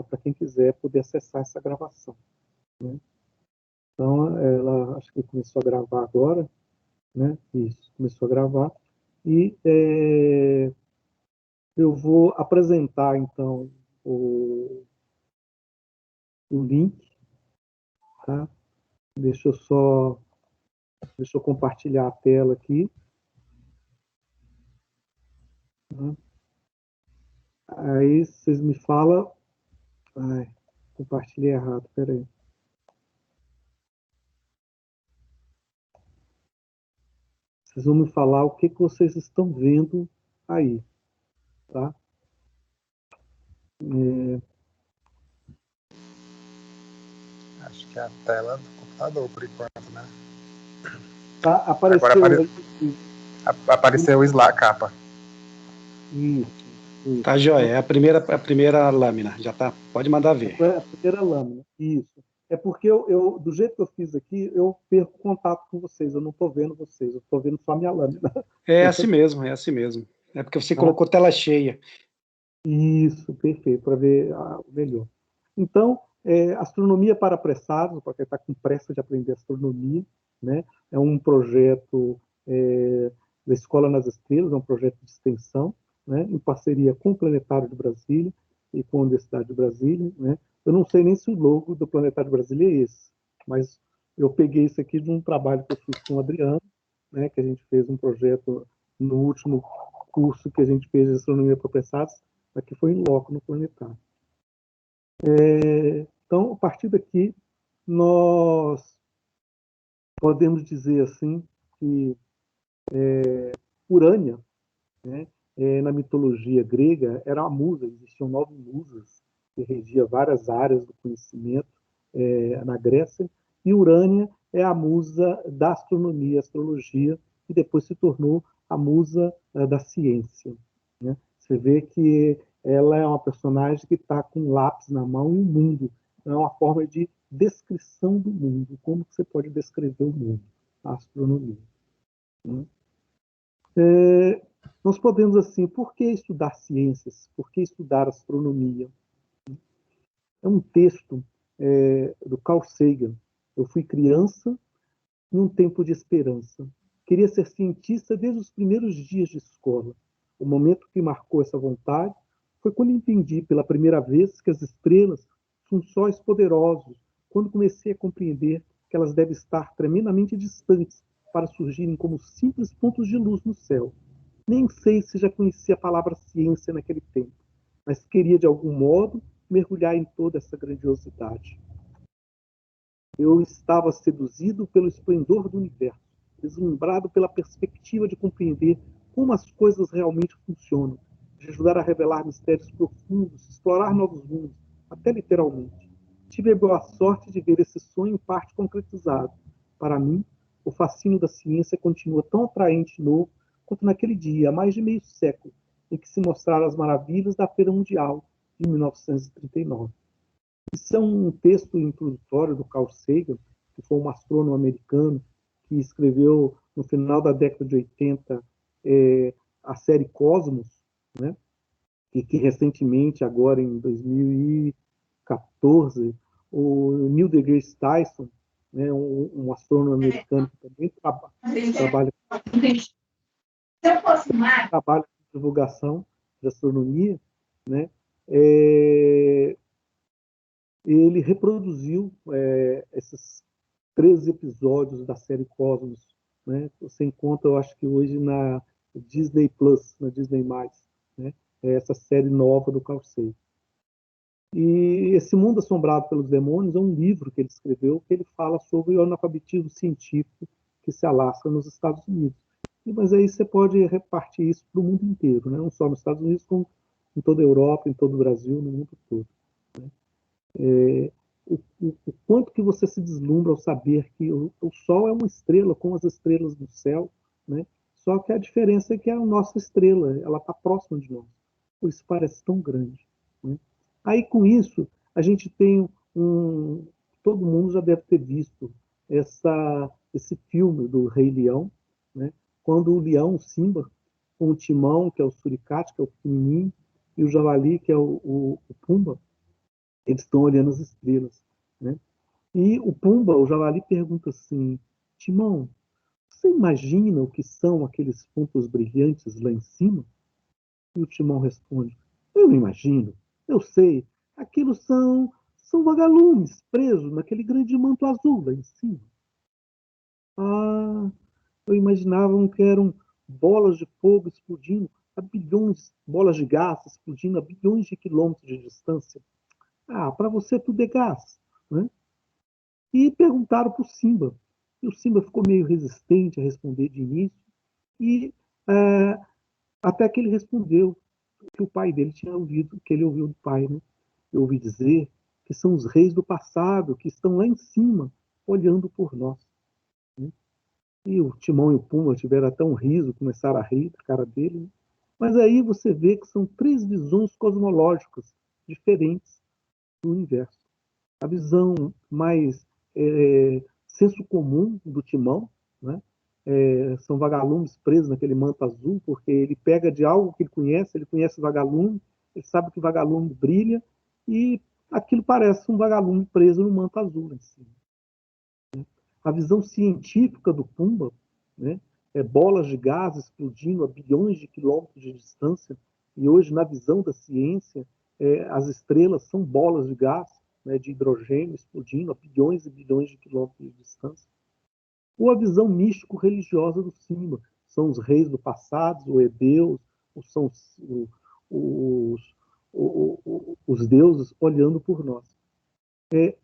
para quem quiser poder acessar essa gravação, né? Então, ela acho que começou a gravar agora, né? Isso, começou a gravar. E eu vou apresentar, então, o link, tá? Deixa eu compartilhar a tela aqui. Né? Aí vocês me falam... Ai, compartilhei errado, peraí. Vocês vão me falar o que vocês estão vendo aí, tá? Acho que é a tela do computador, por enquanto, né? Tá, apareceu Agora aí. apareceu a capa. Isso. Tá joia, é a primeira lâmina, já tá, pode mandar ver. A primeira lâmina, isso. É porque do jeito que eu fiz aqui, eu perco contato com vocês, eu não estou vendo vocês, eu estou vendo só a minha lâmina. É assim mesmo, é assim mesmo. É porque você colocou tela cheia. Isso, perfeito, para ver melhor. Então, Astronomia para Apressados, para quem está com pressa de aprender astronomia, né? É um projeto da Escola nas Estrelas, é um projeto de extensão, né? Em parceria com o Planetário de Brasília e com a Universidade de Brasília, né? Eu não sei nem se o logo do Planetário de Brasília é esse, mas eu peguei isso aqui de um trabalho que eu fiz com o Adriano, né? Que a gente fez um projeto no último curso que a gente fez de Astronomia para Apressados, aqui foi em loco no planetário. Então, a partir daqui, nós podemos dizer assim que Urânia, né, na mitologia grega, era uma musa, existiam 9 musas que regia várias áreas do conhecimento na Grécia, e Urânia é a musa da astronomia, astrologia, e depois se tornou a musa da ciência. Né? Você vê que ela é uma personagem que está com um lápis na mão e um mundo. É uma forma de descrição do mundo. Como que você pode descrever o mundo? A astronomia. Né? Nós podemos, assim, por que estudar ciências? Por que estudar astronomia? É um texto do Carl Sagan. Eu fui criança em um tempo de esperança. Queria ser cientista desde os primeiros dias de escola. O momento que marcou essa vontade foi quando entendi pela primeira vez que as estrelas são sóis poderosos, quando comecei a compreender que elas devem estar tremendamente distantes para surgirem como simples pontos de luz no céu. Nem sei se já conhecia a palavra ciência naquele tempo, mas queria, de algum modo, mergulhar em toda essa grandiosidade. Eu estava seduzido pelo esplendor do universo, deslumbrado pela perspectiva de compreender como as coisas realmente funcionam, de ajudar a revelar mistérios profundos, explorar novos mundos, até literalmente. Tive a boa sorte de ver esse sonho em parte concretizado. Para mim, o fascínio da ciência continua tão atraente e novo quanto naquele dia, há mais de meio século, em que se mostraram as maravilhas da Feira Mundial de 1939. Isso é um texto introdutório do Carl Sagan, que foi um astrônomo americano que escreveu no final da década de 80 a série Cosmos, né? E que recentemente, agora em 2014, o Neil deGrasse Tyson, né, um astrônomo americano que também trabalha com divulgação de astronomia, né? Ele reproduziu esses 13 episódios da série Cosmos, né? Você encontra, eu acho que hoje na Disney Plus, na Disney+, né? Essa série nova do Carl Sagan. E Esse Mundo Assombrado pelos Demônios é um livro que ele escreveu, que ele fala sobre o analfabetismo científico que se alastra nos Estados Unidos. Mas aí você pode repartir isso para o mundo inteiro, né? Não só nos Estados Unidos, como em toda a Europa, em todo o Brasil, no mundo todo. O quanto que você se deslumbra ao saber que o Sol é uma estrela, como as estrelas do céu, né? Só que a diferença é que a nossa estrela, ela está próxima de nós. Por isso parece tão grande. Né? Aí, com isso, a gente tem todo mundo já deve ter visto esse filme do Rei Leão, né? Quando o leão, o Simba, com o Timão, que é o suricate, que é o pequenininho, e o javali, que é o Pumba, Eles estão olhando as estrelas, né? E o Pumba, o javali, pergunta assim: Timão, você imagina o que são aqueles pontos brilhantes lá em cima? E o Timão responde: eu não imagino, eu sei, aquilo são vagalumes presos naquele grande manto azul lá em cima. Ah, eu imaginava que eram bolas de fogo explodindo a bilhões, bolas de gás explodindo a bilhões de quilômetros de distância. Ah, para você tudo é gás, né? E perguntaram para o Simba. E o Simba ficou meio resistente a responder de início, e até que ele respondeu que o pai dele tinha ouvido, que ele ouviu do pai, né? Eu ouvi dizer que são os reis do passado que estão lá em cima, olhando por nós. Né? E o Timão e o Pumba tiveram até um riso, começaram a rir da cara dele. Né? Mas aí você vê que são três visões cosmológicas diferentes do universo. A visão mais senso comum do Timão, né? São vagalumes presos naquele manto azul, porque ele pega de algo que ele conhece vagalume, ele sabe que vagalume brilha, e aquilo parece um vagalume preso no manto azul. Assim. A visão científica do Pumba, né, bolas de gás explodindo a bilhões de quilômetros de distância, e hoje, na visão da ciência, as estrelas são bolas de gás, né, de hidrogênio explodindo a bilhões e bilhões de quilômetros de distância. Ou a visão místico-religiosa do Simba, são os reis do passado, ou Deus, ou são os deuses olhando por nós.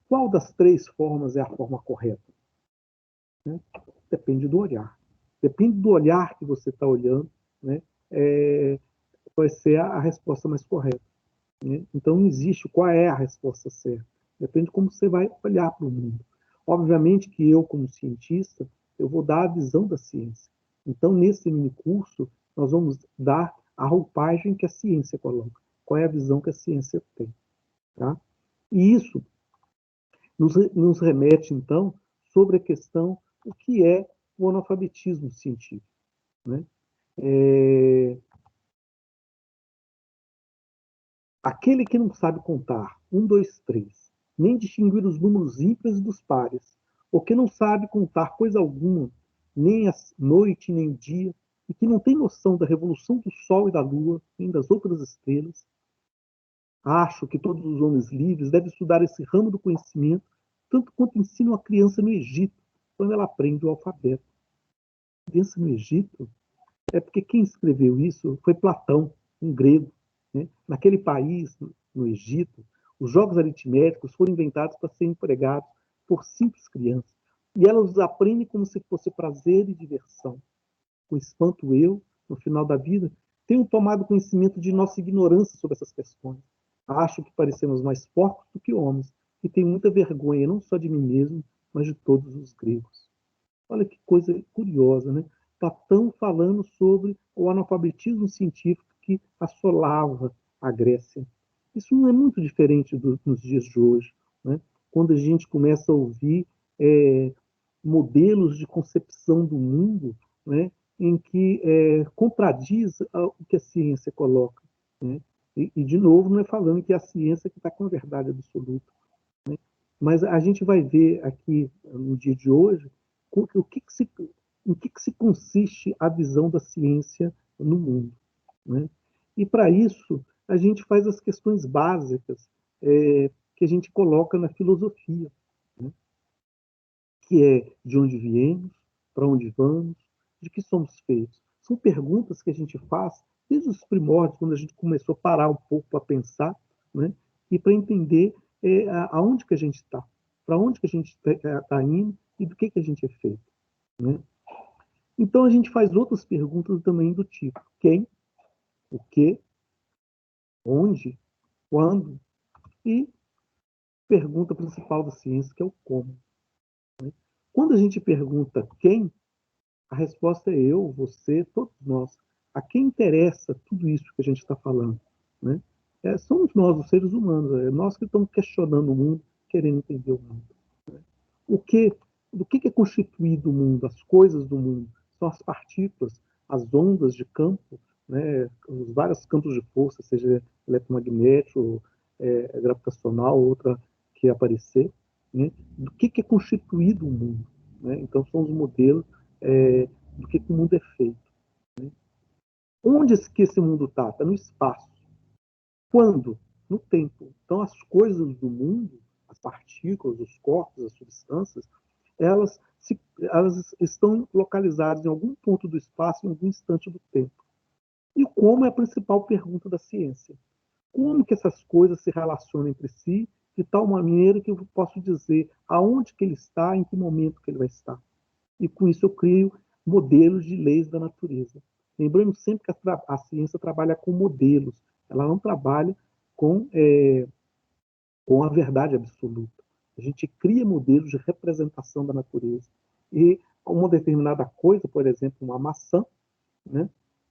Qual das três formas é a forma correta? Né? Depende do olhar. Depende do olhar que você está olhando, né? Vai ser a resposta mais correta. Né? Então, não existe qual é a resposta certa. Depende de como você vai olhar para o mundo. Obviamente que eu, como cientista, eu vou dar a visão da ciência. Então, nesse mini curso, nós vamos dar a roupagem que a ciência coloca. Qual é a visão que a ciência tem. Tá? E isso nos remete, então, sobre a questão o que é o analfabetismo científico. Né? Aquele que não sabe contar 1, 2, 3, nem distinguir os números ímpares dos pares, ou que não sabe contar coisa alguma, nem a noite nem o dia, e que não tem noção da revolução do Sol e da Lua, nem das outras estrelas, acho que todos os homens livres devem estudar esse ramo do conhecimento, tanto quanto ensinam a criança no Egito, quando ela aprende o alfabeto. A criança no Egito é porque quem escreveu isso foi Platão, um grego. Né? Naquele país, no Egito, os jogos aritméticos foram inventados para serem empregados por simples crianças. E elas os aprendem como se fosse prazer e diversão. Com espanto eu, no final da vida, tenho tomado conhecimento de nossa ignorância sobre essas questões. Acho que parecemos mais porcos do que homens, e tenho muita vergonha, não só de mim mesmo, mas de todos os gregos. Olha que coisa curiosa, né? Platão falando sobre o analfabetismo científico que assolava a Grécia. Isso não é muito diferente nos dias de hoje, né? Quando a gente começa a ouvir modelos de concepção do mundo, né, em que contradiz o que a ciência coloca. Né? E, de novo, não é falando que é a ciência que está com a verdade absoluta. Né? Mas a gente vai ver aqui, no dia de hoje, em que se consiste a visão da ciência no mundo. Né? E, para isso, a gente faz as questões básicas que a gente coloca na filosofia, né? Que é de onde viemos, para onde vamos, de que somos feitos. São perguntas que a gente faz desde os primórdios, quando a gente começou a parar um pouco para pensar, né? E para entender aonde que a gente está, para onde que a gente está indo e do que a gente é feito. Né? Então, a gente faz outras perguntas também do tipo: quem, o que, onde, quando, e pergunta principal da ciência, que é o como. Né? Quando a gente pergunta quem, a resposta é eu, você, todos nós. A quem interessa tudo isso que a gente está falando? Né? Somos nós, os seres humanos, nós que estamos questionando o mundo, querendo entender o mundo. Né? Do que é constituído o mundo, as coisas do mundo? São as partículas, as ondas de campo, né? Os vários campos de força, seja eletromagnético, gravitacional, outra que aparecer, né? Do que é constituído o mundo, né? Então, são os modelos do que o mundo é feito. Né? Onde é que esse mundo está? Está no espaço. Quando? No tempo. Então, as coisas do mundo, as partículas, os corpos, as substâncias, elas estão localizadas em algum ponto do espaço, em algum instante do tempo. E como é a principal pergunta da ciência? Como que essas coisas se relacionam entre si, de tal maneira que eu posso dizer aonde que ele está, em que momento que ele vai estar. E com isso eu crio modelos de leis da natureza. Lembrando sempre que a ciência trabalha com modelos, ela não trabalha com a verdade absoluta. A gente cria modelos de representação da natureza. E uma determinada coisa, por exemplo, uma maçã, né?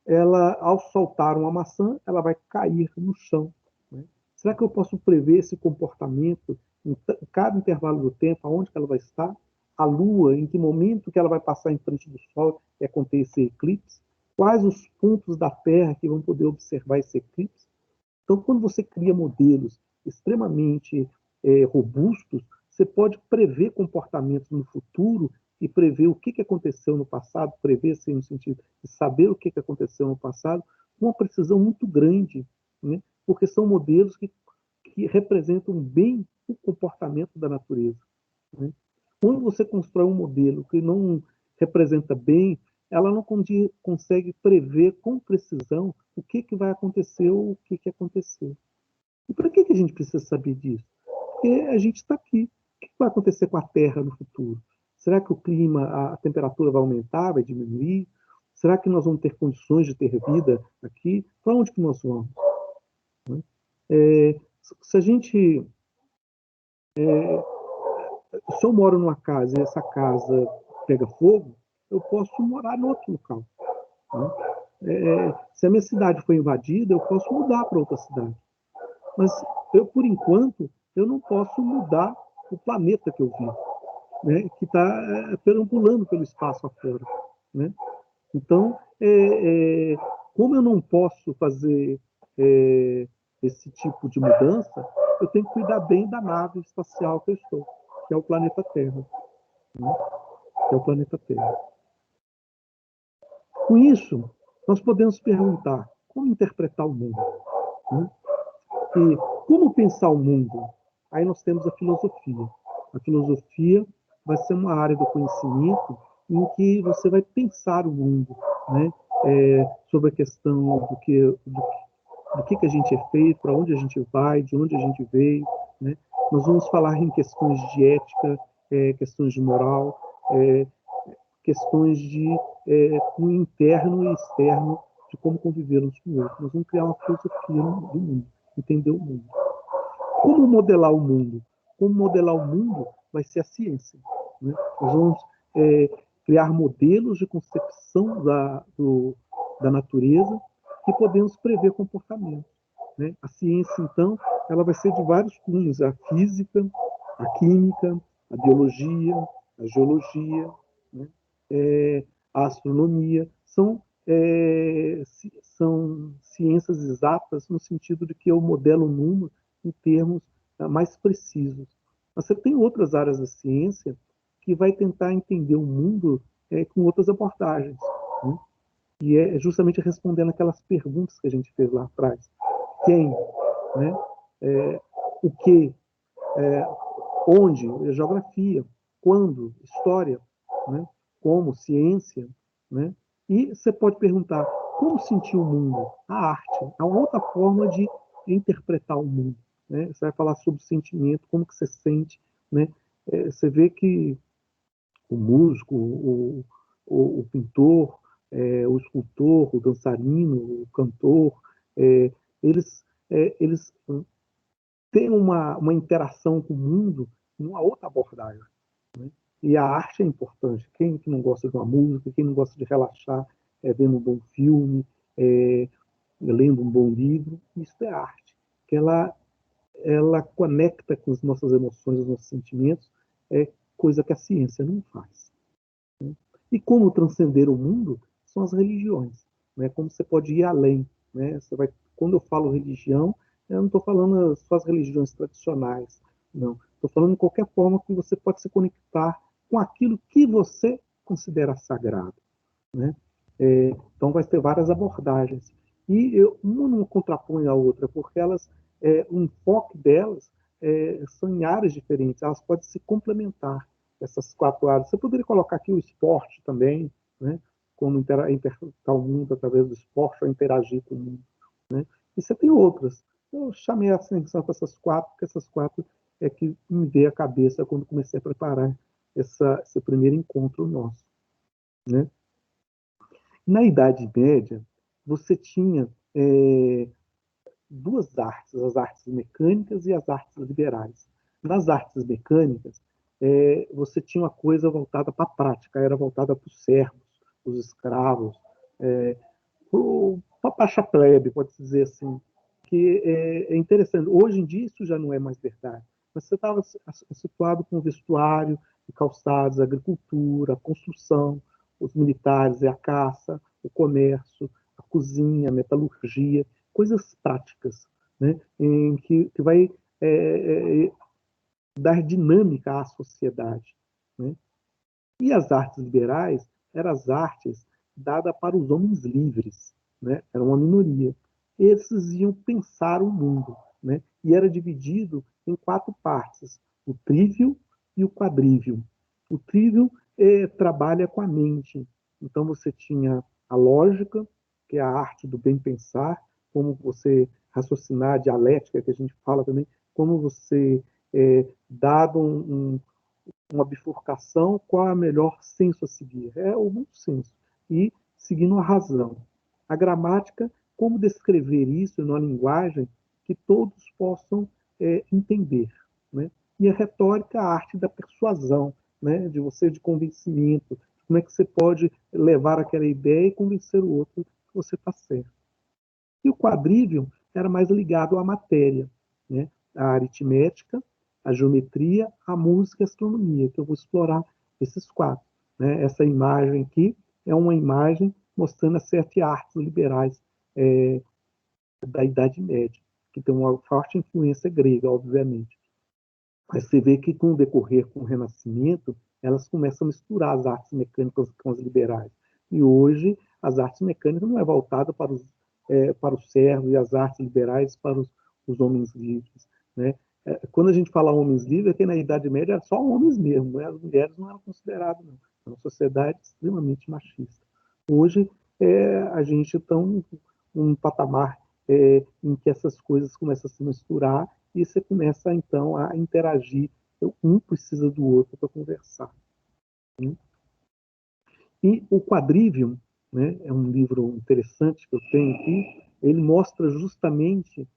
Ela, ao soltar uma maçã, ela vai cair no chão. Né? Será que eu posso prever esse comportamento em cada intervalo do tempo, aonde que ela vai estar? A Lua, em que momento que ela vai passar em frente do Sol e acontecer esse eclipse? Quais os pontos da Terra que vão poder observar esse eclipse? Então, quando você cria modelos extremamente robustos, você pode prever comportamentos no futuro e prever o que aconteceu no passado, prever assim, no sentido de saber o que aconteceu no passado, com uma precisão muito grande, né? Porque são modelos que representam bem o comportamento da natureza. Né? Quando você constrói um modelo que não representa bem, ela não consegue prever com precisão o que vai acontecer ou o que aconteceu. E para que a gente precisa saber disso? Porque a gente está aqui. O que vai acontecer com a Terra no futuro? Será que o clima, a temperatura vai aumentar, vai diminuir? Será que nós vamos ter condições de ter vida aqui? Para onde que nós vamos? Se a gente... se eu moro numa casa e essa casa pega fogo, eu posso morar em outro local. Né? Se a minha cidade foi invadida, eu posso mudar para outra cidade. Mas eu, por enquanto, eu não posso mudar o planeta que eu vivo, né? Que está perambulando pelo espaço afora. Né? Então, como eu não posso fazer esse tipo de mudança, eu tenho que cuidar bem da nave espacial que eu estou, que é o planeta Terra. Né? Que é o planeta Terra. Com isso, nós podemos perguntar como interpretar o mundo. Né? E como pensar o mundo? Aí nós temos a filosofia. A filosofia vai ser uma área do conhecimento em que você vai pensar o mundo, né? Sobre a questão do que a gente é feito, para onde a gente vai, de onde a gente veio. Né? Nós vamos falar em questões de ética, questões de moral, questões de com interno e externo, de como conviver uns com o outro. Nós vamos criar uma filosofia do mundo, entender o mundo. Como modelar o mundo? Como modelar o mundo vai ser a ciência. Né? Nós vamos criar modelos de concepção da natureza que podemos prever comportamento. Né? A ciência, então, ela vai ser de vários cunhos: a física, a química, a biologia, a geologia, né? A astronomia. São ciências exatas no sentido de que eu modelo o mundo em termos mais precisos. Mas você tem outras áreas da ciência que vai tentar entender o mundo com outras abordagens. Né? E é justamente respondendo aquelas perguntas que a gente fez lá atrás. Quem? Né? O que? Onde? Geografia. Quando? História. Né? Como? Ciência. Né? E você pode perguntar, como sentir o mundo? A arte. É uma outra forma de interpretar o mundo. Né? Você vai falar sobre sentimento, como que você sente. Né? Você vê que o músico, o pintor, o escultor, o dançarino, o cantor, eles têm uma interação com o mundo numa outra abordagem. Né? E a arte é importante. Quem que não gosta de uma música, quem não gosta de relaxar vendo um bom filme, lendo um bom livro, isso é arte. Que ela conecta com as nossas emoções, os nossos sentimentos, coisa que a ciência não faz. Né? E como transcender o mundo são as religiões. Né? Como você pode ir além. Né? Quando eu falo religião, Eu não estou falando só as religiões tradicionais, não. Estou falando de qualquer forma que você pode se conectar com aquilo que você considera sagrado, né? Então, vai ter várias abordagens. E uma não contrapõe a outra, porque o enfoque delas são em áreas diferentes, elas podem se complementar, essas 4 áreas. Você poderia colocar aqui o esporte também, né? Como interpretar o mundo através do esporte, ou interagir com o mundo, né? E você tem outras. Eu chamei a atenção para essas 4, porque essas 4 é que me veio à cabeça quando comecei a preparar esse primeiro encontro nosso, né? Na Idade Média, você tinha 2 artes, as artes mecânicas e as artes liberais. Nas artes mecânicas, você tinha uma coisa voltada para a prática, era voltada para os servos, os escravos, para a baixa plebe, pode-se dizer assim, que é interessante. Hoje em dia isso já não é mais verdade. Mas você estava situado com o vestuário, calçados, a agricultura, a construção, os militares, a caça, o comércio, a cozinha, a metalurgia, coisas práticas, né, em que vai dar dinâmica à sociedade, né? E as artes liberais eram as artes dadas para os homens livres, né? Era uma minoria. Esses iam pensar o mundo, né? E era dividido em 4 partes: o trívio e o quadrívio. O trívio trabalha com a mente. Então você tinha a lógica, que é a arte do bem pensar, como você raciocinar, a dialética, que a gente fala também, como você, dado uma bifurcação, qual é o melhor senso a seguir? É o bom senso. E seguindo a razão. A gramática, como descrever isso numa linguagem que todos possam entender, né? E a retórica, a arte da persuasão, né? De convencimento. Como é que você pode levar aquela ideia e convencer o outro que você está certo. E o quadrívio era mais ligado à matéria, né? A aritmética, a geometria, a música e a astronomia, que eu vou explorar esses 4. Né? Essa imagem aqui é uma imagem mostrando as 7 artes liberais da Idade Média, que tem uma forte influência grega, obviamente. Mas você vê que, com o decorrer, com o Renascimento, elas começam a misturar as artes mecânicas com as liberais. E hoje, as artes mecânicas não é voltada para os servos, e as artes liberais para os homens livres, né? Quando a gente fala homens livres, é que na Idade Média era só homens mesmo, né? As mulheres não eram consideradas, não. É uma sociedade extremamente machista. Hoje, a gente está um patamar em que essas coisas começam a se misturar e você começa, então, a interagir. Um precisa do outro para conversar. Né? E o Quadrivium, né, é um livro interessante que eu tenho aqui, ele mostra justamente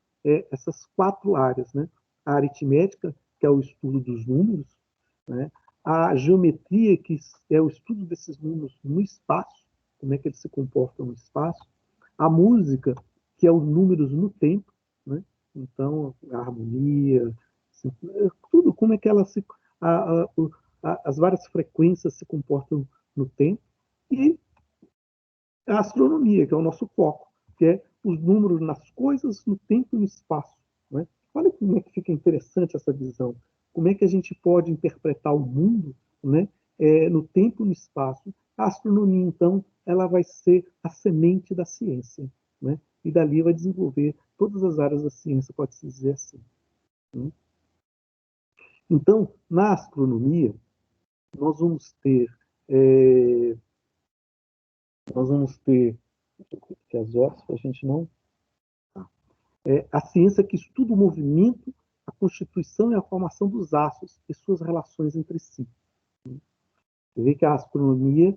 essas 4 áreas. Né? A aritmética, que é o estudo dos números, né? A geometria, que é o estudo desses números no espaço, como é que eles se comportam no espaço. A música, que é os números no tempo, né? Então, a harmonia, assim, tudo, como é que as várias frequências se comportam no tempo. E a astronomia, que é o nosso foco, que é os números nas coisas, no tempo e no espaço. Né? Olha como é que fica interessante essa visão. Como é que a gente pode interpretar o mundo, né, no tempo e no espaço. A astronomia, então, ela vai ser a semente da ciência. Né? E dali vai desenvolver todas as áreas da ciência, pode-se dizer assim. Né? Então, na astronomia, nós vamos ter é, nós vamos ter que as horas para a gente não. A ciência que estuda o movimento, a constituição e a formação dos astros e suas relações entre si. Você vê que a astronomia,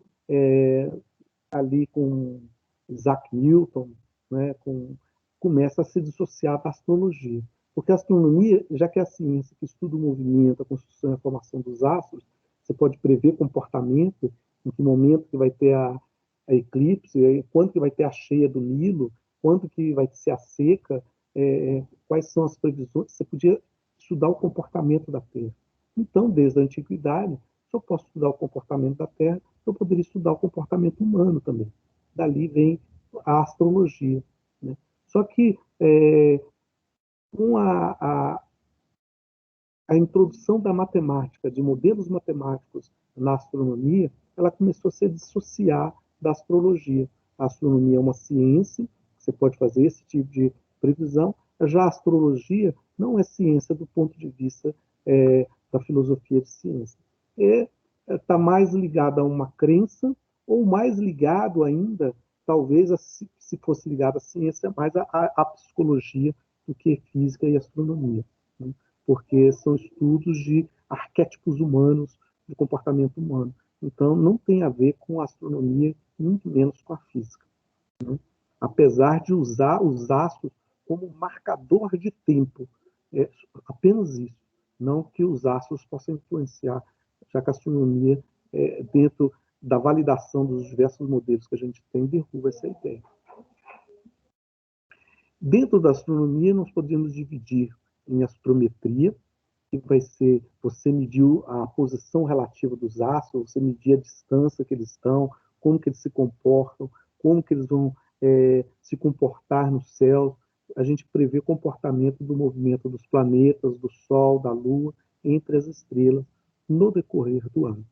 ali com Isaac Newton, né, começa a se dissociar da astrologia. Porque a astronomia, já que é a ciência que estuda o movimento, a construção e a formação dos astros, você pode prever comportamento, em que momento que vai ter a eclipse, quando que vai ter a cheia do Nilo, quando que vai ser a seca, quais são as previsões. Você podia estudar o comportamento da Terra. Então, desde a antiguidade, se eu posso estudar o comportamento da Terra, eu poderia estudar o comportamento humano também. Dali vem a astrologia. Né? Só que Com a introdução da matemática, de modelos matemáticos na astronomia, ela começou a se dissociar da astrologia. A astronomia é uma ciência, você pode fazer esse tipo de previsão, já a astrologia não é ciência do ponto de vista da filosofia de ciência. Está mais ligado a uma crença, ou mais ligado ainda, talvez, se fosse ligado à ciência, mais à psicologia do que física e astronomia, né? Porque são estudos de arquétipos humanos, de comportamento humano. Então, não tem a ver com a astronomia, muito menos com a física, né? Apesar de usar os astros como marcador de tempo, apenas isso. Não que os astros possam influenciar, já que a astronomia, dentro da validação dos diversos modelos que a gente tem, derruba essa ideia. Dentro da astronomia, nós podemos dividir em astrometria, que vai ser você medir a posição relativa dos astros, você medir a distância que eles estão, como que eles se comportam, como que eles vão se comportar no céu. A gente prevê o comportamento do movimento dos planetas, do Sol, da Lua, entre as estrelas, no decorrer do ano,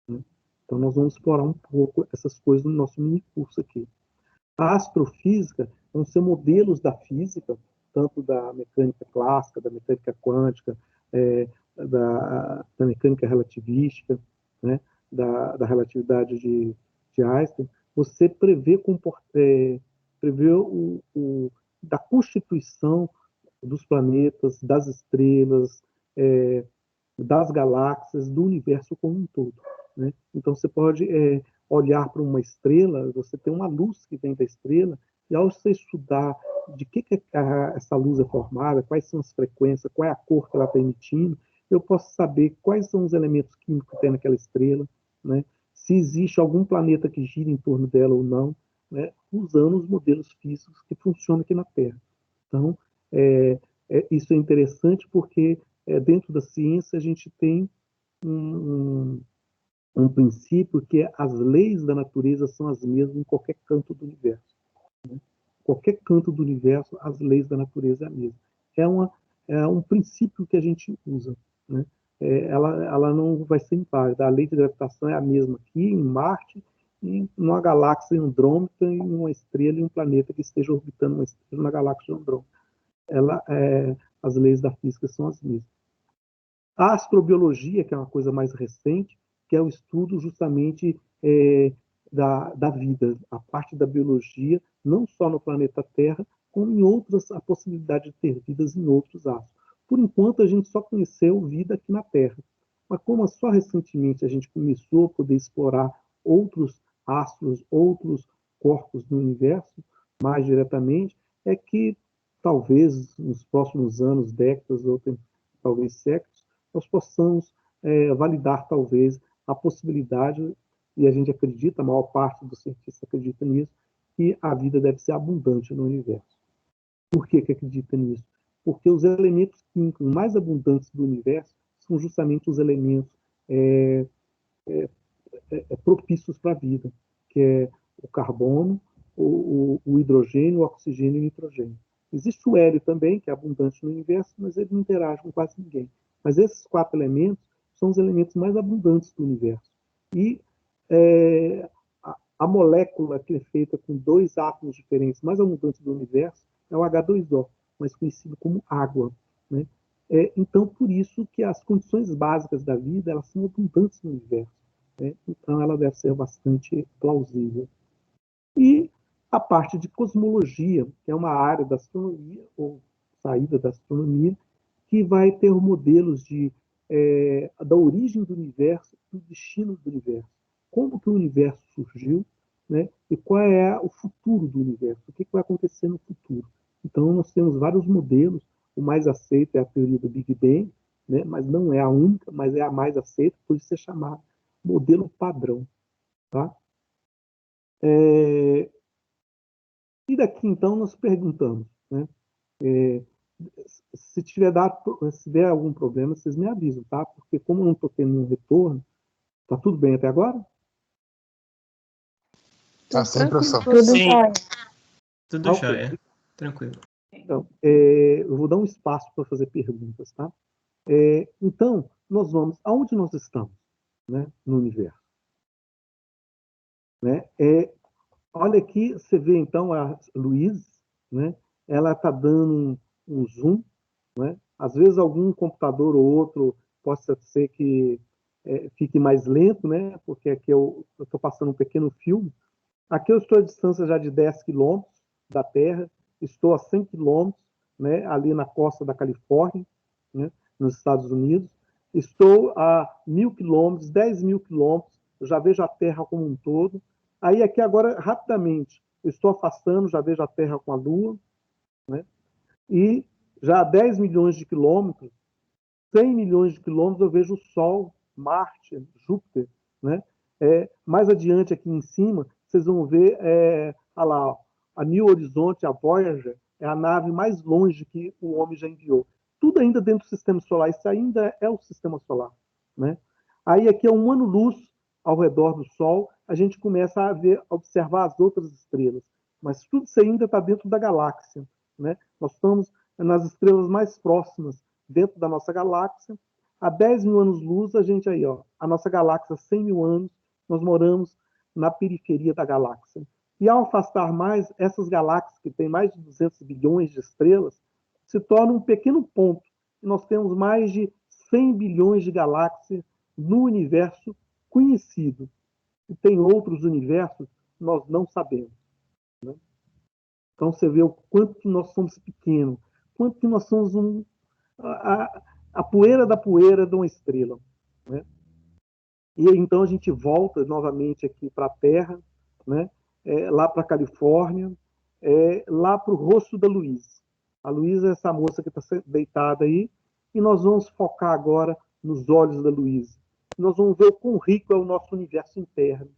né? Então, nós vamos explorar um pouco essas coisas no nosso mini curso aqui. A astrofísica vão ser modelos da física, tanto da mecânica clássica, da mecânica quântica, da mecânica relativística, né, da relatividade de Einstein. Você prevê da constituição dos planetas, das estrelas, das galáxias, do universo como um todo, né? Então, você pode olhar para uma estrela, você tem uma luz que vem da estrela, e ao você estudar de que essa luz é formada, quais são as frequências, qual é a cor que ela está emitindo, eu posso saber quais são os elementos químicos que tem naquela estrela, né? Se existe algum planeta que gira em torno dela ou não, né? Usando os modelos físicos que funcionam aqui na Terra. Então, isso é interessante porque dentro da ciência a gente tem um princípio que as leis da natureza são as mesmas em qualquer canto do universo, né? Qualquer canto do universo, as leis da natureza é a mesma. É um princípio que a gente usa, né? Ela não vai ser inválida. A lei de gravitação é a mesma aqui, em Marte, e numa galáxia em Andrômeda, em uma estrela e um planeta que esteja orbitando uma estrela na galáxia de Andrômeda. As leis da física são as mesmas. A astrobiologia, que é uma coisa mais recente, que é o estudo justamente da vida, a parte da biologia, não só no planeta Terra, como em outras, a possibilidade de ter vidas em outros astros. Por enquanto, a gente só conheceu vida aqui na Terra. Mas como só recentemente a gente começou a poder explorar outros astros, outros corpos no universo, mais diretamente, é que talvez nos próximos anos, décadas, ou talvez séculos, nós possamos validar, talvez, a possibilidade, e a gente acredita, a maior parte dos cientistas acredita nisso, que a vida deve ser abundante no universo. Por que acredita nisso? Porque os elementos químicos mais abundantes do universo são justamente os elementos propícios para a vida, que é o carbono, o hidrogênio, o oxigênio e o nitrogênio. Existe o hélio também, que é abundante no universo, mas ele não interage com quase ninguém. Mas esses 4 elementos são os elementos mais abundantes do universo. E a molécula que é feita com 2 átomos diferentes, mais abundantes do universo, é o H2O, mais conhecido como água, né? Então, por isso que as condições básicas da vida, elas são abundantes no universo, né? Então, ela deve ser bastante plausível. E a parte de cosmologia, que é uma área da astronomia, ou saída da astronomia, que vai ter modelos da origem do universo e do destino do universo. Como que o universo surgiu, né? E qual é o futuro do universo, o que vai acontecer no futuro. Então, nós temos vários modelos. O mais aceito é a teoria do Big Bang, né? Mas não é a única, mas é a mais aceita, por isso é chamado modelo padrão. Tá? E daqui, então, nós perguntamos, né? Se der algum problema, vocês me avisam, tá? Porque como eu não estou tendo um retorno, tá tudo bem até agora? Tá sim, professor. Tudo Sim. jóia. Tudo Ok. jóia. Tranquilo. Então, eu vou dar um espaço para fazer perguntas, tá? Então, nós vamos... Aonde nós estamos, né, no universo? Né? Olha aqui, você vê, então, a Luísa, né? Ela está dando um zoom, né? Às vezes, algum computador ou outro possa ser que fique mais lento, né? Porque aqui eu estou passando um pequeno filme. Aqui eu estou à distância já de 10 quilômetros da Terra, estou a 100 quilômetros, né, ali na costa da Califórnia, né, nos Estados Unidos. Estou a 1.000 quilômetros, 10.000 quilômetros, eu já vejo a Terra como um todo. Aí aqui agora, rapidamente, eu estou afastando, já vejo a Terra com a Lua, né, e já a 10 milhões de quilômetros, 100 milhões de quilômetros, eu vejo o Sol, Marte, Júpiter, né? Mais adiante aqui em cima, vocês vão ver, olha lá, a New Horizonte, a Voyager, é a nave mais longe que o homem já enviou. Tudo ainda dentro do sistema solar, isso ainda é o sistema solar, né? Aí aqui é um ano-luz ao redor do Sol, a gente começa a ver, a observar as outras estrelas, mas tudo isso ainda está dentro da galáxia, né? Nós estamos nas estrelas mais próximas dentro da nossa galáxia. Há 10 mil anos-luz, a gente aí, ó, a nossa galáxia, 100 mil anos, nós moramos na periferia da galáxia. E ao afastar mais, essas galáxias, que têm mais de 200 bilhões de estrelas, se tornam um pequeno ponto. E nós temos mais de 100 bilhões de galáxias no universo conhecido. E tem outros universos que nós não sabemos, né? Então você vê o quanto que nós somos pequenos, quanto que nós somos a poeira da poeira de uma estrela, né? E então a gente volta novamente aqui para a Terra, né? Lá para a Califórnia, lá para o rosto da Luísa. A Luísa é essa moça que está deitada aí, e nós vamos focar agora nos olhos da Luísa. Nós vamos ver o quão rico é o nosso universo interno.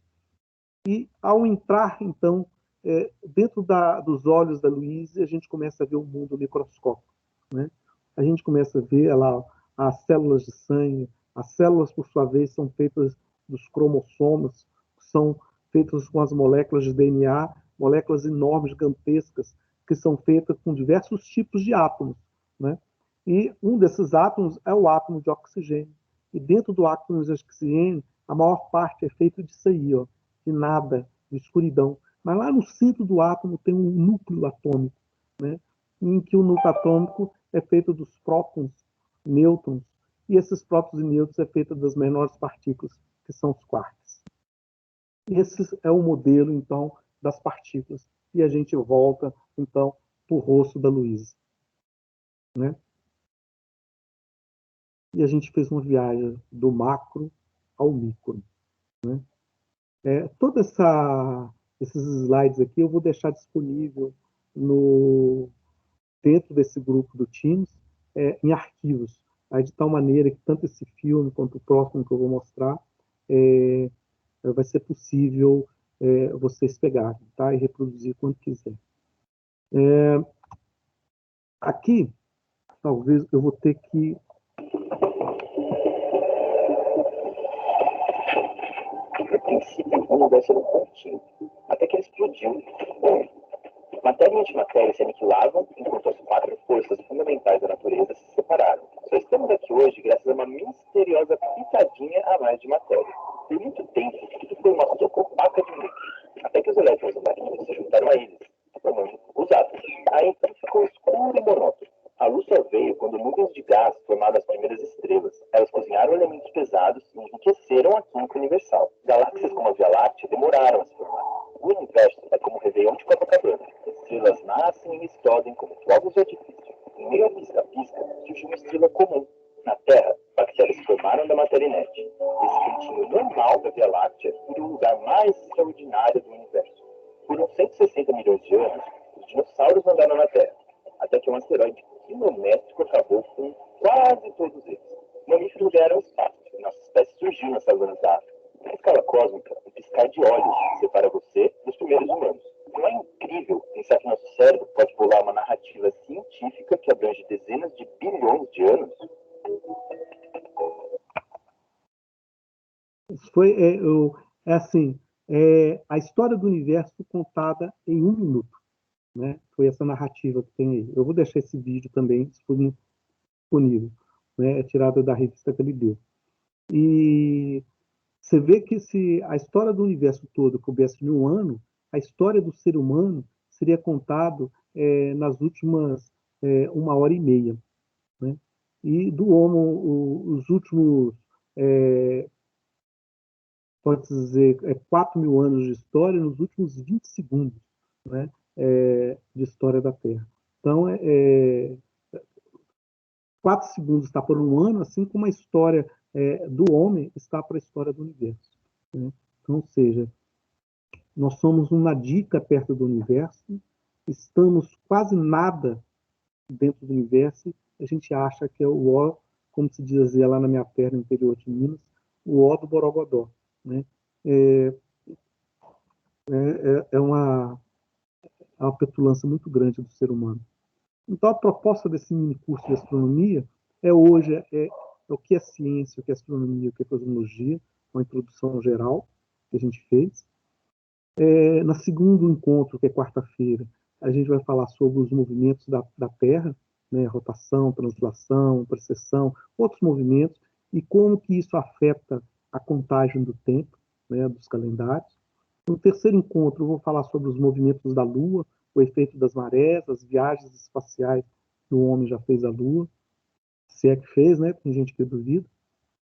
E ao entrar, então, dentro dos olhos da Luísa, a gente começa a ver o mundo microscópico, né? A gente começa a ver lá as células de sangue. As células, por sua vez, são feitas dos cromossomos, que são feitas com as moléculas de DNA, moléculas enormes, gigantescas, que são feitas com diversos tipos de átomos, né? E um desses átomos é o átomo de oxigênio. E dentro do átomo de oxigênio, a maior parte é feito disso aí, ó, de nada, de escuridão. Mas lá no centro do átomo tem um núcleo atômico, né? Em que o núcleo atômico é feito dos prótons, nêutrons, e esses prótons e nêutrons é feito das menores partículas, que são os quarks. Esse é o modelo, então, das partículas. E a gente volta, então, para o rosto da Luísa, né? E a gente fez uma viagem do macro ao micro, né? Todos esses slides aqui eu vou deixar disponível dentro desse grupo do Teams, em arquivos, aí de tal maneira que tanto esse filme quanto o próximo que eu vou mostrar vai ser possível vocês pegarem, tá? E reproduzir quando quiser. Aqui, talvez eu vou ter que... No princípio, o universo era um pontinho, até que ele explodiu. Bom, matéria e antimatéria se aniquilavam, enquanto as 4 forças fundamentais da natureza se separaram. Só estamos aqui hoje graças a uma misteriosa pitadinha a mais de matéria. Por muito tempo, tudo foi uma sopa opaca de núcleo, até que os elétrons andarilhos se juntaram a eles, formando os átomos. Aí então ficou escuro e monótono. A luz só veio quando nuvens de gás formaram as primeiras estrelas. Elas cozinharam elementos pesados e enriqueceram a química universal. Galáxias como a Via Láctea demoraram a se formar. O universo é como o Réveillon de Copacabana. Estrelas nascem e explodem como fogos de artifício. Em meio a pisca-pisca, surgiu uma estrela comum. Na Terra, bactérias se formaram da matéria inerte. Esse cantinho normal da Via Láctea foi o lugar mais extraordinário do universo. Por uns 160 milhões de anos, os dinossauros andaram na Terra, até que um asteroide quilométrico acabou com quase todos eles. Mamíferos ganharam espaço, e nossa espécie surgiu nas savanas da África. Na escala cósmica, um piscar de olhos separa você dos primeiros humanos. Não é incrível pensar que nosso cérebro pode bolar uma narrativa científica que abrange dezenas de bilhões de anos? Foi assim, a história do universo contada em 1 minuto, né? Foi essa narrativa que tem aí. Eu vou deixar esse vídeo também disponível, né? É tirado da revista Galileu. E você vê que se a história do universo todo coubesse em um ano, a história do ser humano seria contado nas últimas 1 hora e meia, né? E do Homo, os últimos, pode-se dizer, 4.000 anos de história nos últimos 20 segundos, né? De história da Terra. Então, 4 segundos está por um ano, assim como a história do homem está para a história do universo, né? Então, ou seja, nós somos uma dica perto do universo, estamos quase nada dentro do universo, a gente acha que é o ó, como se dizia lá na minha terra, no interior de Minas, o ó do Borogodó, né? É uma petulância muito grande do ser humano. Então, a proposta desse mini curso de astronomia hoje o que é ciência, o que é astronomia, o que é cosmologia, uma introdução geral que a gente fez. No segundo encontro, que é quarta-feira, a gente vai falar sobre os movimentos da Terra, né, rotação, translação, precessão, outros movimentos, e como que isso afeta a contagem do tempo, né, dos calendários. No terceiro encontro, eu vou falar sobre os movimentos da Lua, o efeito das marés, as viagens espaciais que o homem já fez à Lua, se é que fez, né? Tem gente que duvida,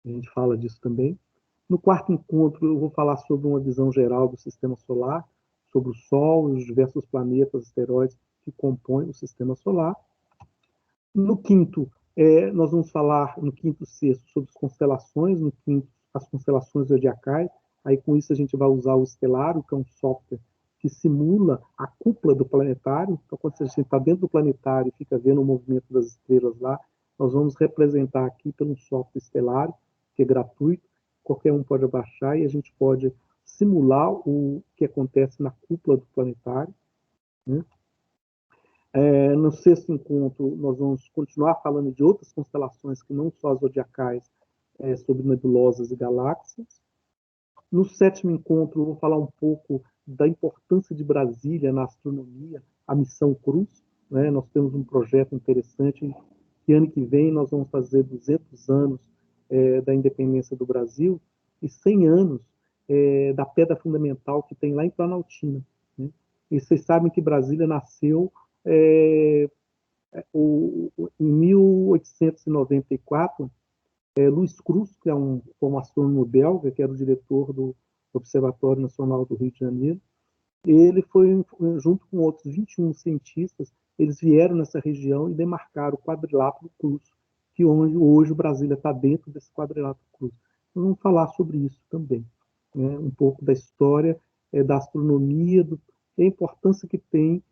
a gente fala disso também. No quarto encontro, eu vou falar sobre uma visão geral do sistema solar, sobre o Sol e os diversos planetas, asteroides que compõem o sistema solar. No quinto, nós vamos falar, no quinto sexto, sobre as constelações, no quinto, as constelações zodiacais. Aí, com isso, a gente vai usar o Estelário, que é um software que simula a cúpula do planetário. Então, quando a gente está dentro do planetário e fica vendo o movimento das estrelas lá, nós vamos representar aqui pelo software Estelário, que é gratuito, qualquer um pode baixar e a gente pode simular o que acontece na cúpula do planetário, né? No sexto encontro, nós vamos continuar falando de outras constelações que não só as zodiacais, sobre nebulosas e galáxias. No sétimo encontro, eu vou falar um pouco da importância de Brasília na astronomia, a missão Cruz, né? Nós temos um projeto interessante, que ano que vem nós vamos fazer 200 anos da independência do Brasil e 100 anos da pedra fundamental que tem lá em Planaltina, né? E vocês sabem que Brasília nasceu em 1894, Luiz Cruz, que é um astrônomo belga, que era o diretor do Observatório Nacional do Rio de Janeiro, ele foi, junto com outros 21 cientistas, eles vieram nessa região e demarcaram o quadrilátero Cruz, que hoje Brasília está dentro desse quadrilátero Cruz. Nós vamos falar sobre isso também, né? Um pouco da história da astronomia, e a importância que tem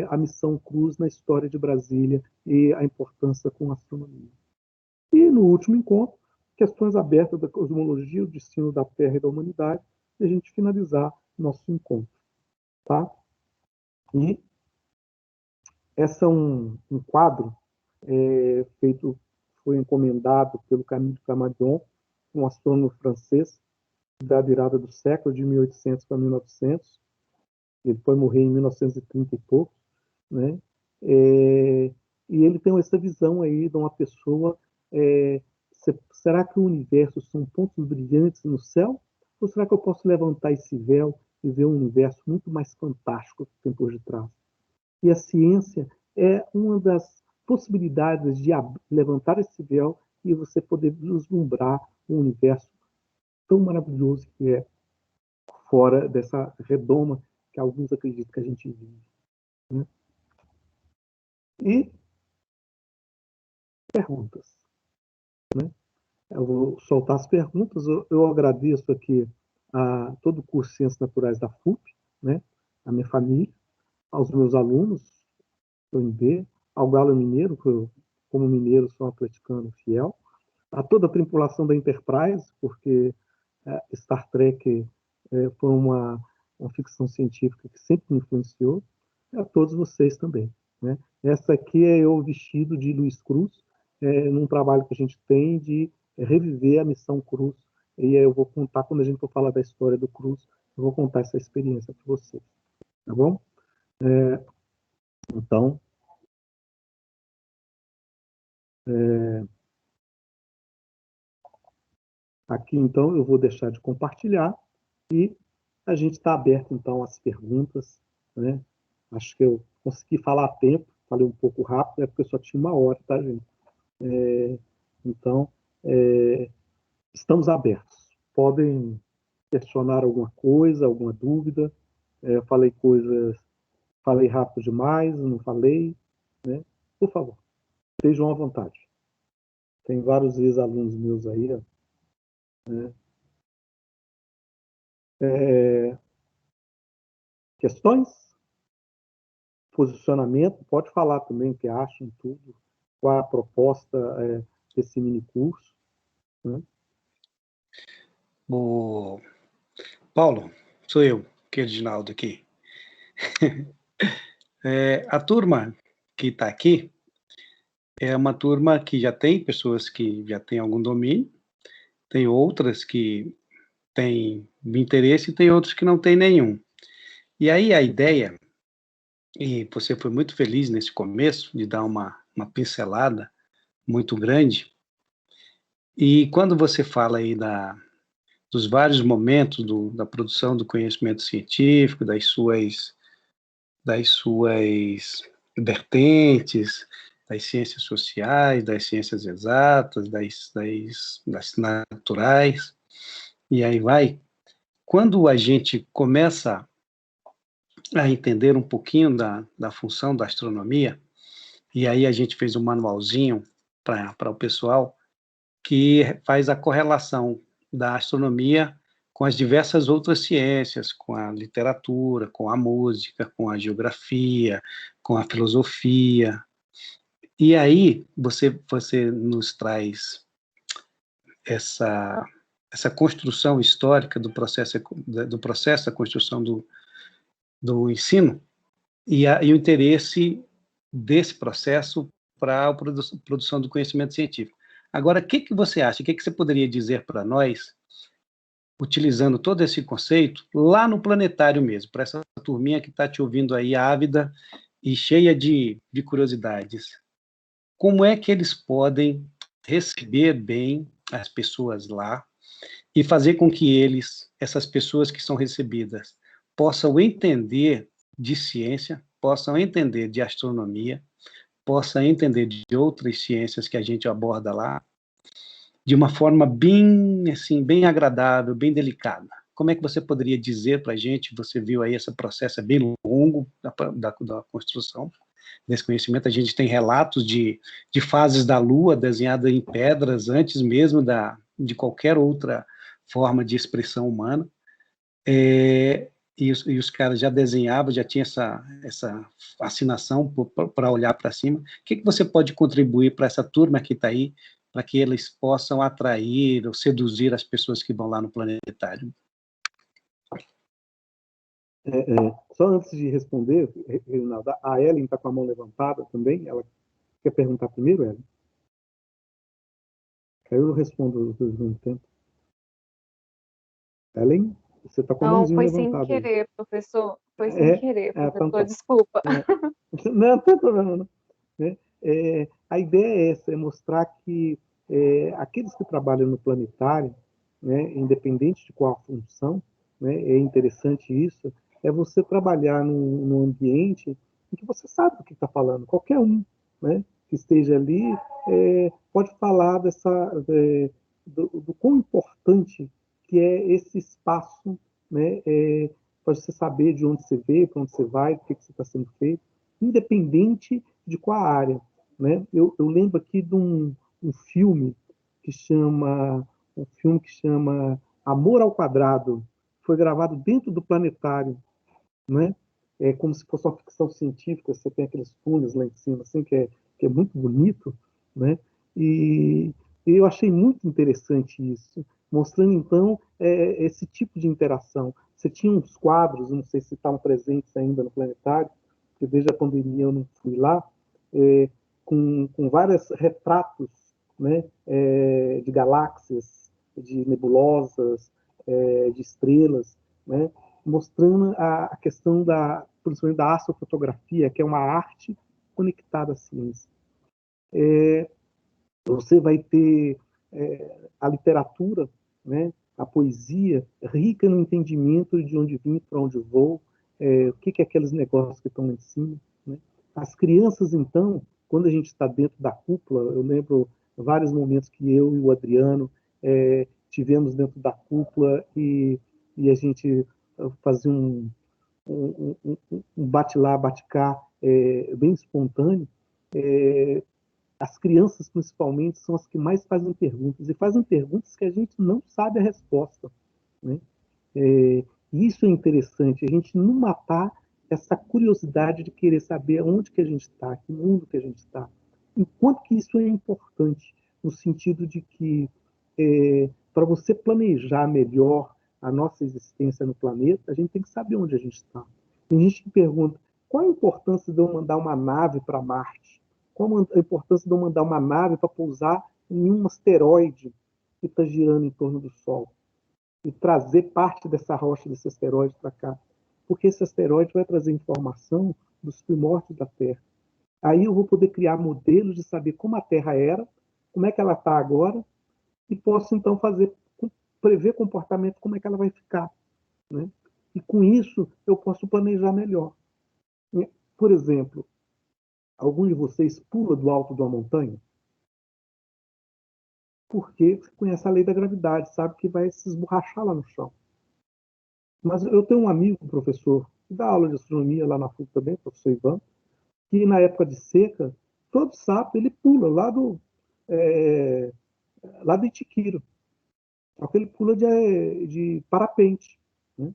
a missão Cruz na história de Brasília e a importância com a astronomia. E no último encontro, questões abertas da cosmologia, o destino da Terra e da humanidade, e a gente finalizar nosso encontro, tá? E esse é um quadro foi encomendado pelo Camille Flammarion, um astrônomo francês da virada do século, de 1800 para 1900. Ele foi morrer em 1930 e pouco, né? E ele tem essa visão aí de uma pessoa, será que o universo são pontos brilhantes no céu? Ou será que eu posso levantar esse véu e ver um universo muito mais fantástico que tem por detrás? E a ciência é uma das possibilidades de levantar esse véu e você poder vislumbrar um universo tão maravilhoso que é fora dessa redoma que alguns acreditam que a gente vive, né? E perguntas, né? Eu vou soltar as perguntas. Eu agradeço aqui a todo o curso de Ciências Naturais da FUP, né? A minha família, aos meus alunos do UNB, ao Galo Mineiro, que eu, como mineiro, sou um atleticano fiel, a toda a tripulação da Enterprise, porque Star Trek foi uma ficção científica que sempre me influenciou, e a todos vocês também, né? Essa aqui é eu vestido de Luiz Cruz, num trabalho que a gente tem de reviver a missão Cruz, e eu vou contar, quando a gente for falar da história do Cruz, eu vou contar essa experiência para vocês, tá bom? Então, aqui, então, eu vou deixar de compartilhar e a gente está aberto, então, às perguntas, né? Acho que eu consegui falar a tempo, falei um pouco rápido, é porque eu só tinha 1 hora, tá, gente? Então, estamos abertos. Podem questionar alguma coisa, alguma dúvida. Falei rápido demais, não falei, né? Por favor, estejam à vontade. Tem vários ex-alunos meus aí, ó, né? Questões? Posicionamento? Pode falar também o que acham, tudo. Qual é a proposta desse mini curso, né? O Paulo, sou eu, que é Edinaldo aqui. A turma que está aqui é uma turma que já tem pessoas que já têm algum domínio, tem outras que têm interesse e tem outros que não têm nenhum. E aí a ideia, e você foi muito feliz nesse começo de dar uma pincelada muito grande, e quando você fala aí dos vários momentos da produção do conhecimento científico, das suas vertentes, das ciências sociais, das ciências exatas, das naturais, e aí vai. Quando a gente começa a entender um pouquinho da função da astronomia, e aí a gente fez um manualzinho para o pessoal, que faz a correlação da astronomia com as diversas outras ciências, com a literatura, com a música, com a geografia, com a filosofia. E aí você nos traz essa, essa construção histórica do processo da construção do ensino e o interesse desse processo para a produção do conhecimento científico. Agora, o que você acha? O que você poderia dizer para nós, utilizando todo esse conceito, lá no planetário mesmo, para essa turminha que está te ouvindo aí, ávida e cheia de curiosidades? Como é que eles podem receber bem as pessoas lá e fazer com que essas pessoas que são recebidas, possam entender de ciência, possam entender de astronomia, possam entender de outras ciências que a gente aborda lá, de uma forma bem, assim, bem agradável, bem delicada? Como é que você poderia dizer para a gente, você viu aí esse processo é bem longo da construção desse conhecimento, a gente tem relatos de fases da Lua desenhadas em pedras antes mesmo de qualquer outra forma de expressão humana, e os caras já desenhavam, já tinha essa fascinação para olhar para cima. O que você pode contribuir para essa turma que está aí, para que eles possam atrair ou seduzir as pessoas que vão lá no planetário? Só antes de responder, Reinaldo, a Ellen está com a mão levantada também. Ela quer perguntar primeiro, Ellen? Aí eu respondo os dois ao mesmo tempo. Ellen, você está com a mãozinha levantada. Não, foi sem querer, professor. Foi sem É, querer, professor. então tá. Desculpa. Não, não tem problema, não. A ideia é essa, é mostrar que aqueles que trabalham no planetário, né, independente de qual a função, né, é interessante isso, é você trabalhar num ambiente em que você sabe do que está falando, qualquer um, né, que esteja ali pode falar do quão importante que é esse espaço, né, para você saber de onde você veio, para onde você vai, o que está sendo feito, independente de qual área, né? Eu lembro aqui de um filme que chama Amor ao Quadrado. Foi gravado dentro do planetário, né? É como se fosse uma ficção científica. Você tem aqueles túneis lá em cima, assim, que é muito bonito, né? E eu achei muito interessante isso, mostrando então esse tipo de interação. Você tinha uns quadros, não sei se estavam presentes ainda no planetário, porque desde a pandemia eu não fui lá, com vários retratos, né, de galáxias, de nebulosas, de estrelas, né, mostrando a questão da principalmente da astrofotografia, que é uma arte conectada à ciência. Você vai ter a literatura, né, a poesia, rica no entendimento de onde vim, para onde vou, o que é aqueles negócios que estão lá em cima. Né? As crianças, então, quando a gente está dentro da cúpula, eu lembro vários momentos que eu e o Adriano tivemos dentro da cúpula e a gente fazia um bate lá, bate-cá bem espontâneo. As crianças, principalmente, são as que mais fazem perguntas, e fazem perguntas que a gente não sabe a resposta. Né? Isso é interessante, a gente não matar essa curiosidade de querer saber onde que a gente está, que mundo que a gente está. Enquanto que isso é importante, no sentido de que, para você planejar melhor a nossa existência no planeta, a gente tem que saber onde a gente está. Tem gente que pergunta, qual a importância de eu mandar uma nave para Marte? Qual a importância de eu mandar uma nave para pousar em um asteroide que está girando em torno do Sol? E trazer parte dessa rocha, desse asteroide para cá? Porque esse asteroide vai trazer informação dos primórdios da Terra. Aí eu vou poder criar modelos de saber como a Terra era, como é que ela está agora, e posso então prever comportamento, como é que ela vai ficar. Né? E com isso eu posso planejar melhor. Por exemplo, algum de vocês pula do alto de uma montanha? Porque conhece a lei da gravidade, sabe que vai se esborrachar lá no chão. Mas eu tenho um amigo, professor, que dá aula de astronomia lá na FUC também, professor Ivan, que na época de seca, todo sábado ele pula lá do Itiquiro. Só que ele pula de parapente. Né?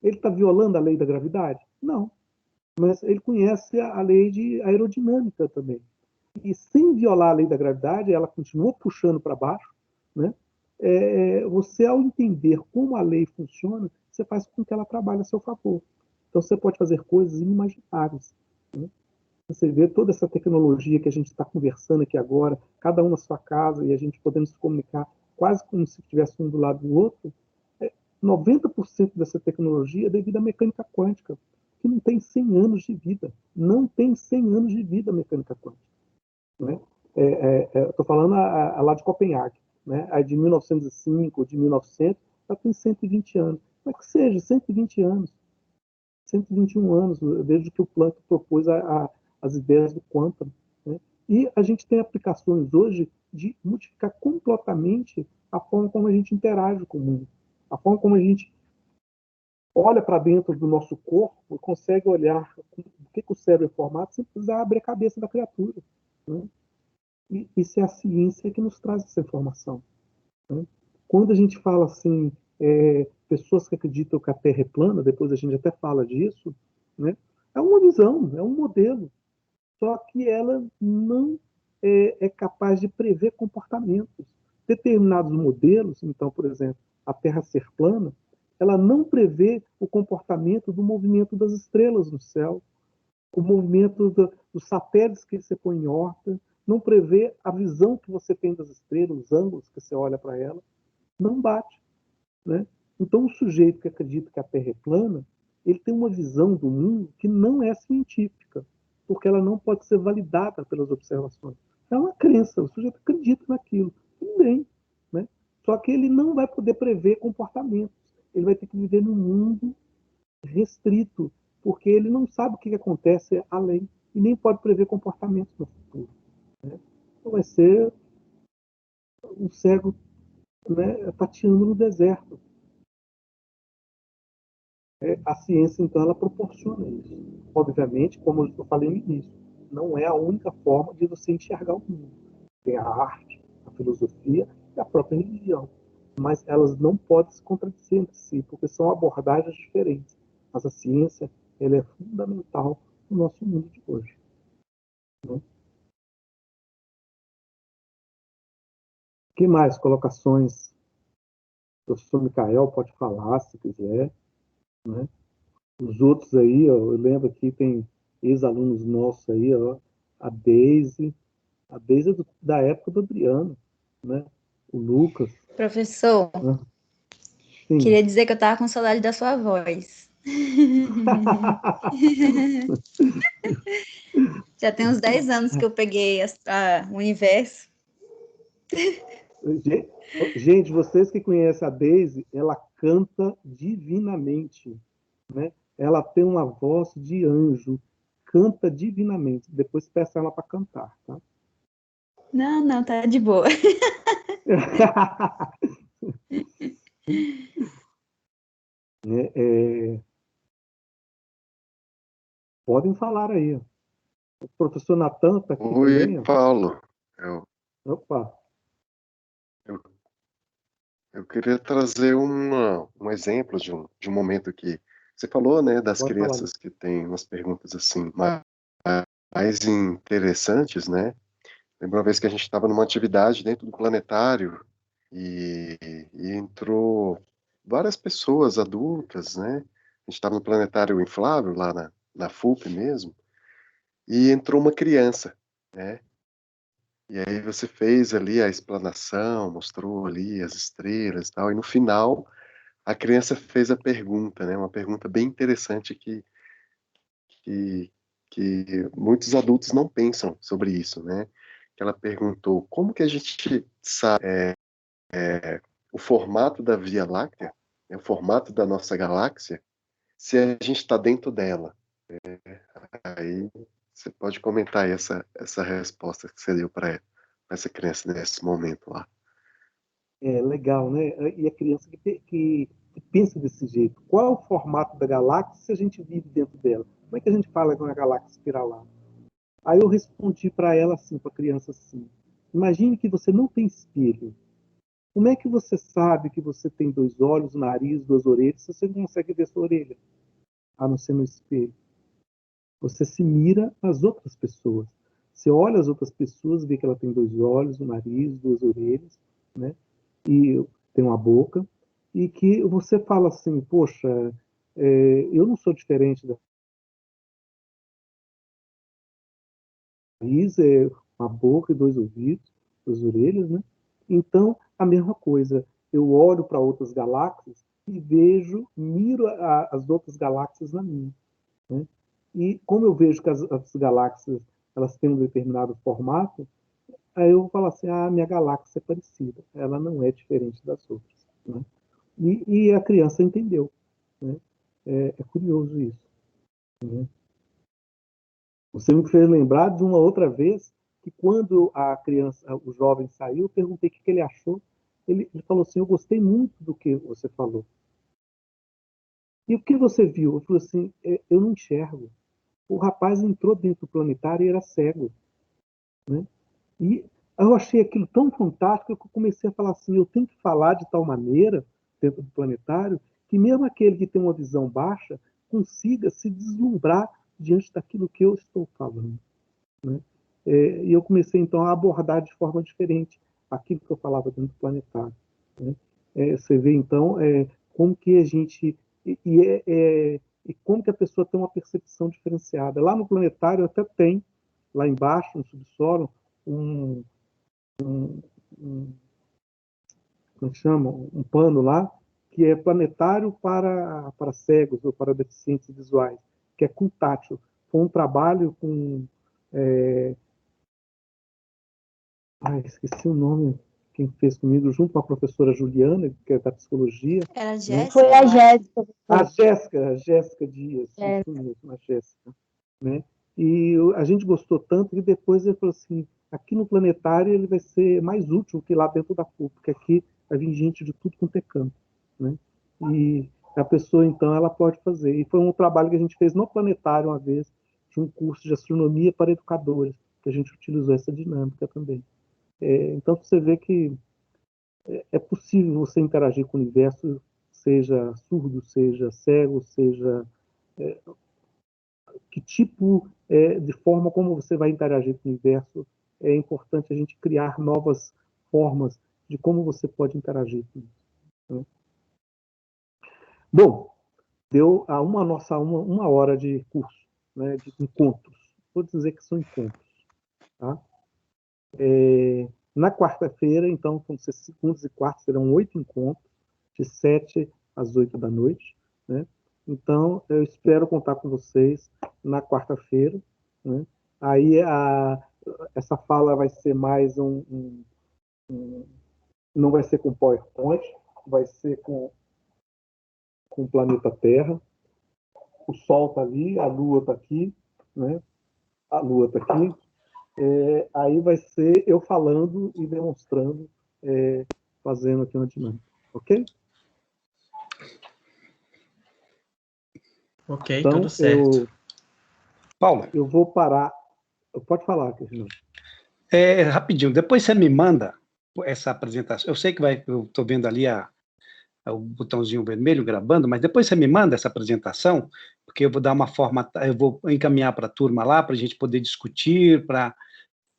Ele está violando a lei da gravidade? Não. Mas ele conhece a lei de aerodinâmica também. E sem violar a lei da gravidade, ela continua puxando para baixo. Né? Você, ao entender como a lei funciona, você faz com que ela trabalhe a seu favor. Então, você pode fazer coisas inimagináveis. Né? Você vê toda essa tecnologia que a gente está conversando aqui agora, cada um na sua casa, e a gente podendo se comunicar quase como se estivesse um do lado do outro. 90% dessa tecnologia é devido à mecânica quântica, que não tem 100 anos de vida. Não tem 100 anos de vida a mecânica quântica. Né? Estou falando lá de Copenhague. Né? A de 1905, de 1900, ela tem 120 anos. Mas que seja, 120 anos. 121 anos, desde que o Planck propôs as ideias do quantum. Né? E a gente tem aplicações hoje de modificar completamente a forma como a gente interage com o mundo. A forma como a gente olha para dentro do nosso corpo e consegue olhar o que o cérebro é formado sem precisar abrir a cabeça da criatura. Né? E isso é a ciência que nos traz essa informação. Né? Quando a gente fala assim, pessoas que acreditam que a Terra é plana, depois a gente até fala disso, né? É uma visão, é um modelo, só que ela não é capaz de prever comportamentos. Determinados modelos, então, por exemplo, a Terra ser plana, ela não prevê o comportamento do movimento das estrelas no céu, o movimento dos satélites que você põe em órbita, não prevê a visão que você tem das estrelas, os ângulos que você olha para ela, não bate. Né? Então, o sujeito que acredita que a Terra é plana, ele tem uma visão do mundo que não é científica, porque ela não pode ser validada pelas observações. É uma crença, o sujeito acredita naquilo. Tudo bem. Né? Só que ele não vai poder prever comportamentos. Ele vai ter que viver num mundo restrito, porque ele não sabe o que acontece além e nem pode prever comportamentos no futuro. Né? Então vai ser um cego, né, tateando no deserto. A ciência, então, ela proporciona isso. Obviamente, como eu falei no início, não é a única forma de você enxergar o mundo. Tem a arte, a filosofia e a própria religião. Mas elas não podem se contradizer entre si, porque são abordagens diferentes. Mas a ciência, ela é fundamental no nosso mundo de hoje. Né? Que mais colocações? O professor Micael pode falar, se quiser. Né? Os outros aí, ó, eu lembro que tem ex-alunos nossos aí, ó, a Deise é da época do Adriano, né? O Lucas. Professor, Né? Sim. queria dizer que eu estava com saudade da sua voz. Já tem uns 10 anos que eu peguei o universo. Gente, vocês que conhecem a Daisy, ela canta divinamente, né? Ela tem uma voz de anjo, canta divinamente. Depois peça ela para cantar, tá? Não, tá de boa. Podem falar aí. O professor Natan está aqui Oi, também. Paulo. Opa. Eu queria trazer um exemplo de um momento que você falou, né, das Pode falar. crianças que têm umas perguntas assim mais interessantes, né? Lembro uma vez que a gente estava numa atividade dentro do planetário e entrou várias pessoas adultas, né? A gente estava no planetário inflável, lá na FUP mesmo, e entrou uma criança, né? E aí você fez ali a explanação, mostrou ali as estrelas e tal, e no final a criança fez a pergunta, né? Uma pergunta bem interessante que, que muitos adultos não pensam sobre isso, né? Que ela perguntou como que a gente sabe o formato da Via Láctea, né, o formato da nossa galáxia, se a gente está dentro dela. Aí você pode comentar aí essa resposta que você deu para essa criança nesse momento lá. É legal, né? E a criança que pensa desse jeito. Qual é o formato da galáxia se a gente vive dentro dela? Como é que a gente fala com a galáxia espiralar? Aí eu respondi para ela assim, para a criança assim: imagine que você não tem espelho. Como é que você sabe que você tem dois olhos, um nariz, duas orelhas, se você não consegue ver sua orelha, a não ser no espelho? Você se mira nas outras pessoas. Você olha as outras pessoas, vê que ela tem dois olhos, um nariz, duas orelhas, né? E tem uma boca, e que você fala assim, poxa, eu não sou diferente da nariz, uma boca e dois ouvidos, duas orelhas, né? Então, a mesma coisa, eu olho para outras galáxias e vejo, miro as outras galáxias na minha, né? E como eu vejo que as galáxias elas têm um determinado formato, aí eu vou falar assim, minha galáxia é parecida, ela não é diferente das outras, né? E a criança entendeu, né? É curioso isso, né? Você me fez lembrar de uma outra vez que quando a criança, o jovem saiu, eu perguntei o que ele achou. Ele falou assim, eu gostei muito do que você falou. E o que você viu? Eu falei assim, eu não enxergo. O rapaz entrou dentro do planetário e era cego, né? E eu achei aquilo tão fantástico que eu comecei a falar assim, eu tenho que falar de tal maneira dentro do planetário que mesmo aquele que tem uma visão baixa consiga se deslumbrar diante daquilo que eu estou falando, né? E eu comecei então a abordar de forma diferente aquilo que eu falava dentro do planetário, né? Você vê então como que a gente e como que a pessoa tem uma percepção diferenciada. Lá no planetário até tem, lá embaixo, no subsolo, um, um como chama, um pano lá, que é planetário para cegos ou para deficientes visuais, que é com tátil. Foi um trabalho com esqueci o nome, quem fez comigo, junto com a professora Juliana, que é da psicologia. Era a Né? Jéssica. Foi a Jéssica. A Jéssica Dias, isso mesmo, a Jéssica. Né? E a gente gostou tanto que depois ele falou assim, aqui no planetário ele vai ser mais útil que lá dentro da FUP, porque aqui vai vir gente de tudo quanto é canto. Né? E a pessoa, então, ela pode fazer. E foi um trabalho que a gente fez no planetário uma vez, de um curso de astronomia para educadores, que a gente utilizou essa dinâmica também. Então, você vê que é possível você interagir com o universo, seja surdo, seja cego, seja que tipo de forma como você vai interagir com o universo. É importante a gente criar novas formas de como você pode interagir com isso, né? Bom, deu uma hora de curso, né, de encontros. Vou dizer que são encontros, tá? Na quarta-feira, então, vão ser segundas e quartas, serão 8 encontros, de 7 às 8 da noite, né? Então, eu espero contar com vocês na quarta-feira, né? Aí essa fala vai ser mais não vai ser com PowerPoint, vai ser com o planeta Terra. O Sol está ali, a Lua está aqui, né? A Lua está aqui. Aí vai ser eu falando e demonstrando, fazendo aqui uma dinâmica, ok? Ok, Então, tudo certo. Paulo, eu vou parar. Pode falar, Cristina. rapidinho, depois você me manda essa apresentação. Eu sei que eu estou vendo ali o botãozinho vermelho gravando, mas depois você me manda essa apresentação, porque eu vou dar uma forma, eu vou encaminhar para a turma lá, para a gente poder discutir, para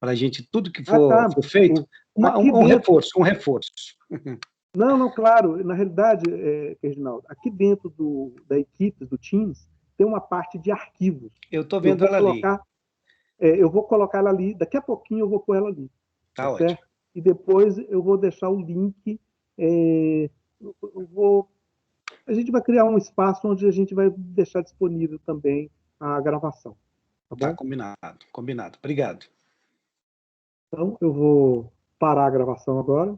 a gente, tudo que for feito, um reforço. Não, claro. Na realidade, Reginaldo, aqui dentro da equipe, do Teams, tem uma parte de arquivos. Eu estou vendo ela ali. Eu vou colocar ela ali, daqui a pouquinho eu vou pôr ela ali. Tá ótimo. Certo? E depois eu vou deixar o link. A gente vai criar um espaço onde a gente vai deixar disponível também a gravação. Tá bom? Tá, combinado. Obrigado. Então, eu vou parar a gravação agora.